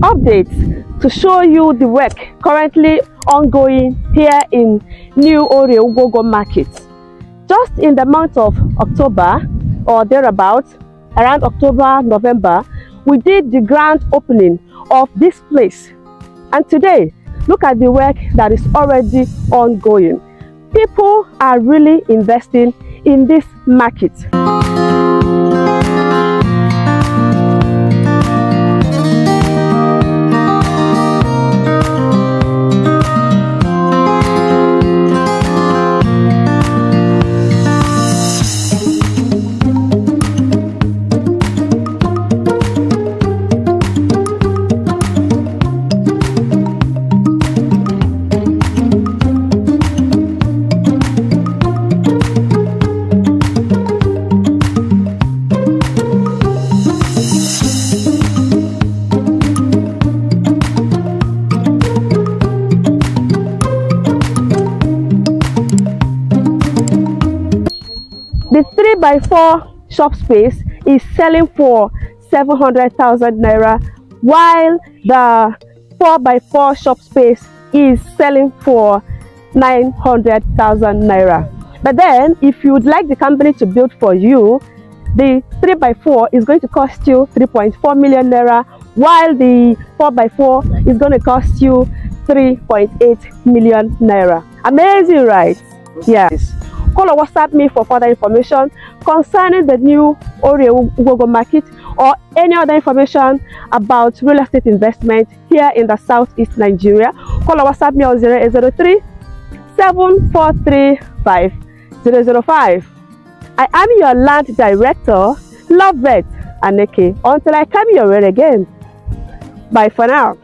updates to show you the work currently ongoing here in new Orie Ugwuogo Market. Just in the month of October or thereabouts, around October, November, we did the grand opening of this place. And today, look at the work that is already ongoing. People are really investing in this market. The 3x4 shop space is selling for 700,000 naira, while the 4x4 shop space is selling for 900,000 naira. But then, if you would like the company to build for you, the 3x4 is going to cost you 3.4 million naira, while the 4x4 is going to cost you 3.8 million naira. Amazing, right? Yes. Call or WhatsApp me for further information concerning the new Orie Ugwuogo Market or any other information about real estate investment here in the southeast Nigeria. Call or WhatsApp me on 0803 743 5005. I am your land director, Loveth Aneke. Until I come your way again. Bye for now.